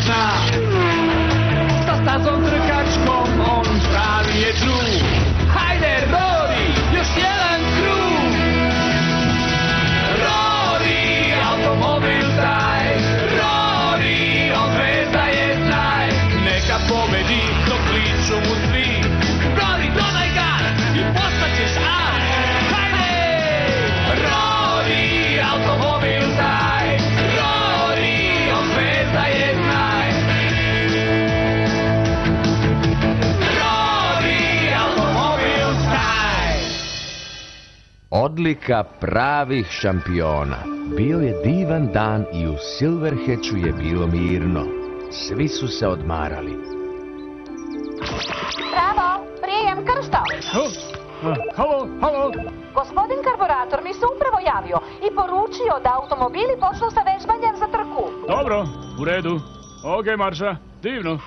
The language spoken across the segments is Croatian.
zna. Sa stazom trkačkom on pravi je drug. Hajde Rory, još jedan krug. Rory, automobil taj. Rory, on zvezda je znaj. Neka pobedi dok kliču mu svi. Rory, dodaj gas i postaćeš as. Hajde! Rory, automobil taj. Rory, on zvezda je znaj. Rory, automobil taj. Odlika pravih šampiona. Bio je divan dan i u Silverhatchu je bilo mirno. Svi su se odmarali. Bravo, prijem Krsto. Halo. Gospodin Karburator mi se upravo javio i poručio da automobili počnu sa vežbanjem za trku. Dobro, u redu. Ok, Marša, divno.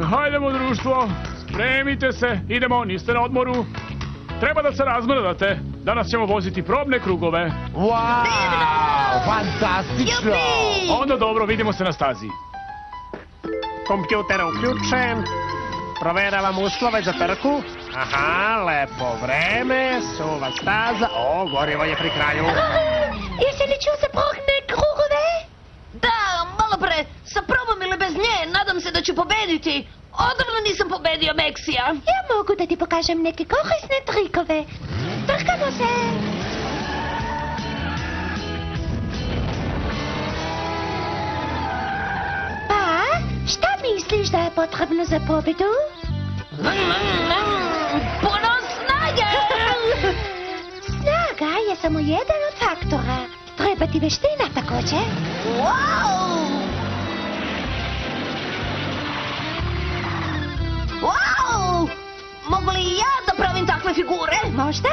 Hajdemo, društvo. Spremite se, idemo, niste na odmoru. Treba da se razmrdate. Danas ćemo voziti probne krugove. Wow, fantastično! Onda dobro, vidimo se na stazi. Kompjuter uključen. Proveravam uslove za trku. Aha, lepo vreme, suva staza. O, gorivo je pri kraju. Jesi li čuo za probne krugove? Da, malo pre. Sa probom ili bez nje, nadam se da ću pobediti. Odavno nisam pobedio Meksija. Ja mogu da ti pokažem neke korisne trikove. Trkamo se! Pa, šta misliš da je potrebno za pobedu? Puno snage! Snaga je samo jedan od faktora. Treba ti veština također. Wow! Mogu li i ja da pravim takve figure? Možda,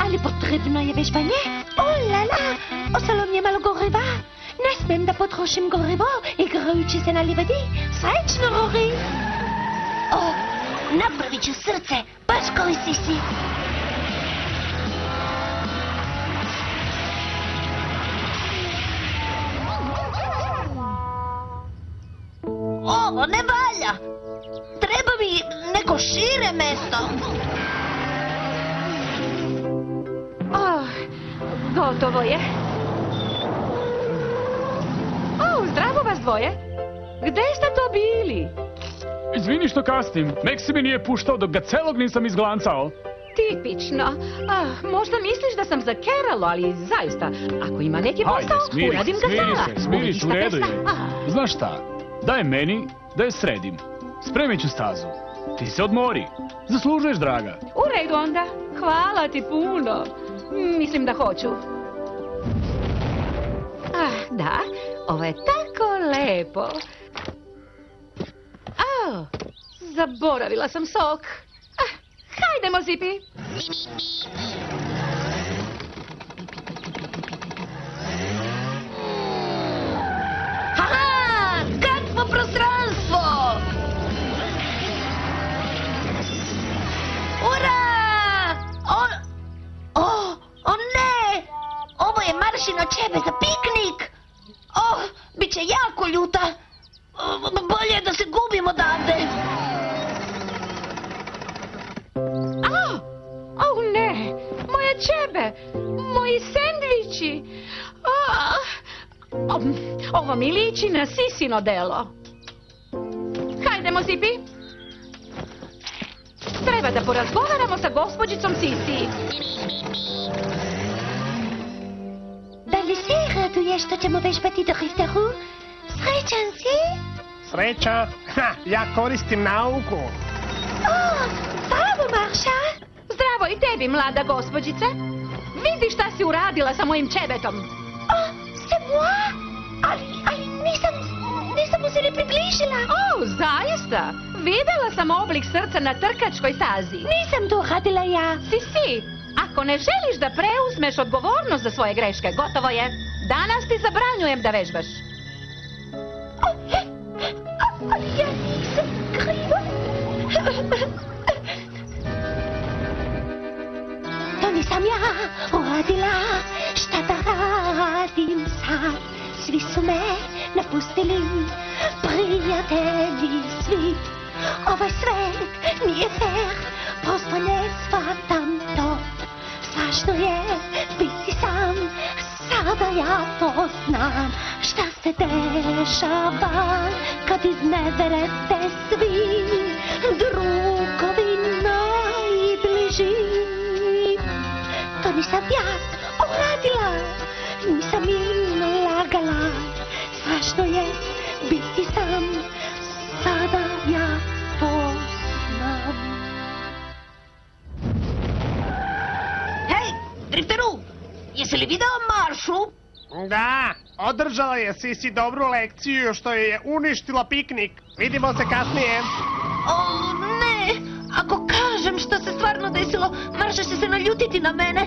ali potrebno je vežbanje. Lala, ostalo mi je malo goriva. Ne smem da potrošim gorivo igrajući se na livadi. Srećno, Rory. Napravit ću srce, baš koji si. Ovo ne valja. Treba mi neko šire mesto. Gotovo je. Zdravo vas dvoje. Gde ste to bili? Izvini što kasnim. Meksi mi nije puštao dok ga celog nisam izglancao. Tipično. Možda misliš da sam zakeralo, ali zaista, ako ima neki posao, uradim ga sama. Smiri se, u redu je. Znaš šta? Daj meni da je sredim. Spremit ću stazu. Ti se odmori. Zaslužuješ, draga. U redu onda. Hvala ti puno. Mislim da hoću. Da, ovo je tako lepo. Zaboravila sam sok. Hajdemo, Zipi. Haha, kakvo prostranstvo! Ura! O ne! Ovo je Maršino ćebe za piknik! Bit će jako ljuta. Bolje je da se gubim odavde. Ne! Moje ćebe! Moji sendviči! Ovo mi liči na Sisino delo. Hajdemo, Zipi. Treba da porazgovaramo sa gospođicom Sisi. Da li se raduješ što ćemo vežbati drifteru? Srećan si? Sreća? Ja koristim nauku. Bravo, Marša! Zdravo i tebi, mlada gospođice. Vidi šta si uradila sa mojim ćebetom. C'est moi? Ali nisam mu se ne približila. Zaista? Videla sam oblik srca na trkačkoj stazi. Nisam to radila ja. Si. Ako ne želiš da preuzmeš odgovornost za svoje greške, gotovo je. Danas ti zabranjujem da vežbaš. Ali ja nisam kriva. To nisam ja uradila. Šta da radim sad? svi su me napustili, prijatelji svi. Ovaj svet nije fair, prosto ne shvatam to. Strašno je biti sam, sada ja to znam. Šta se dešava kad iznevjerete svi, drugovi najbliži. To nisam ja uradila, nisam im lagala. Strašno je biti sam, sada ja to znam. Hej, Drifteru, jesi li video Maršu? Da, održala je Sisi dobru lekciju što je uništila piknik. Vidimo se kasnije. O, ne, ako kažem što se stvarno desilo, Marša će se naljutiti na mene.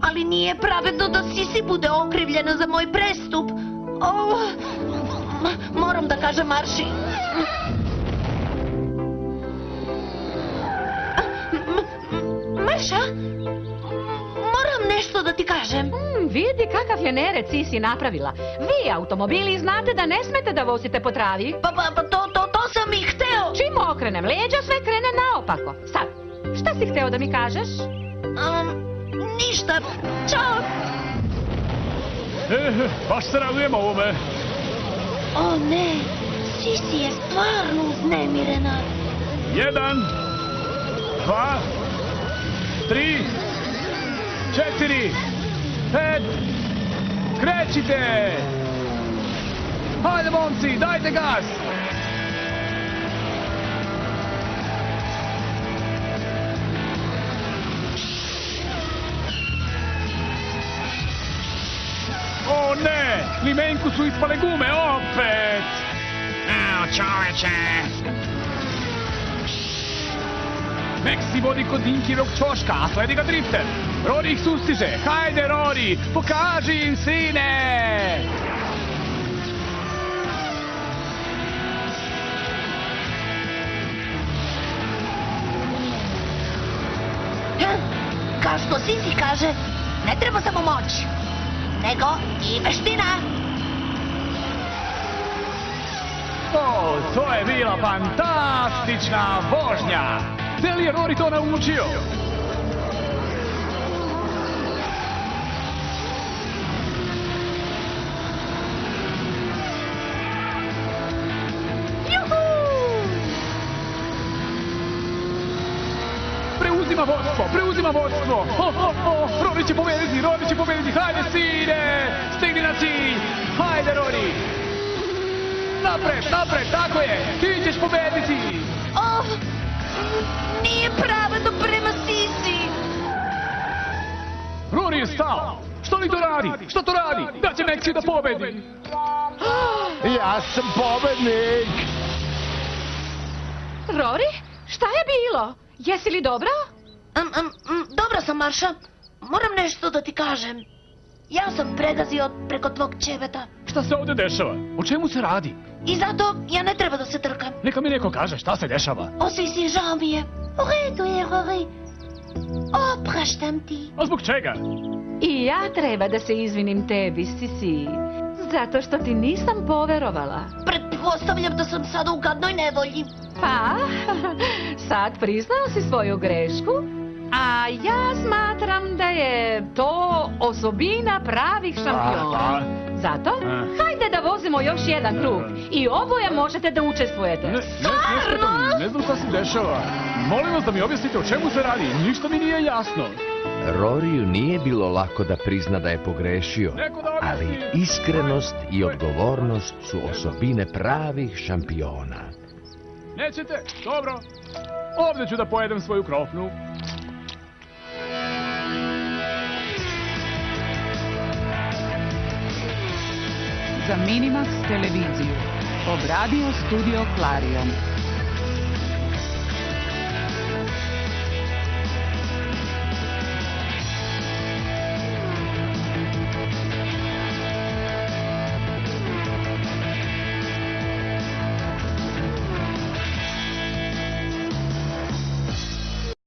Ali nije pravedno da Sisi bude okrivljena za moj prestup. Moram da kažem Marši. Marša, moram nešto da ti kažem. Vidi kakav je nered Sisi napravila. Vi, automobili, znate da ne smete da vozite po travi. Pa to sam i hteo. Čim okrenem leđa, sve krene naopako. Sad, šta si hteo da mi kažeš? Ništa. Ćao. Baš se radujem ovome. O ne, Sisi je stvarno uznemirena. 1, 2, 3, 4, 5, krećite! Hajde, momci, dajte gas! O ne, limenku su ispale gume, opet! Evo, čoveče. Meksi vodi kod Dinkirog ćoška, a sledi ga Drifter. Rory ih sustiže. Hajde, Rory, pokaži im, sine! Kao što Sisi kaže, ne treba samo moć, nego i veština. O, to je bila fantastična vožnja! Gde li je Rory to naučio? Preuzima vodstvo! Rory će pobediti, hajde sine! Stigni na cilj! Hajde, Rory! Napred, tako je! Ti ćeš pobediti! Nije pravedno prema Sisi! Rory je stao! Što li to radi? Što to radi? Da će Meksi da pobedi! Ja sam pobednik! Rory, šta je bilo? Jesi li dobro? Dobra sam, Marša. Moram nešto da ti kažem. Ja sam pregazio preko tvog ćebeta. Šta se ovdje dešava? O čemu se radi? I zato ja ne treba da se trkam. Neka mi neko kaže šta se dešava. O, Sisi, žao mi je. U redu je, Rory. Opraštam ti. A zbog čega? I ja treba da se izvinim tebi, Sisi. Zato što ti nisam poverovala. Pretpostavljam da sam sada u gadnoj nevolji. Pa, sad priznao si svoju grešku, a ja smatram da je to osobina pravih šampiona. Zato, hajde da vozimo još jedan krug i oboje možete da učestvujete. Ne znam šta se dešava. Molim vas da mi objasnite o čemu se radi. Ništa mi nije jasno. Roriju nije bilo lako da prizna da je pogrešio, ali iskrenost i odgovornost su osobine pravih šampiona. Nećete? Dobro. Ovdje ću da pojedem svoju krofnu. Za Minimax televiziju obradio studio Clarion.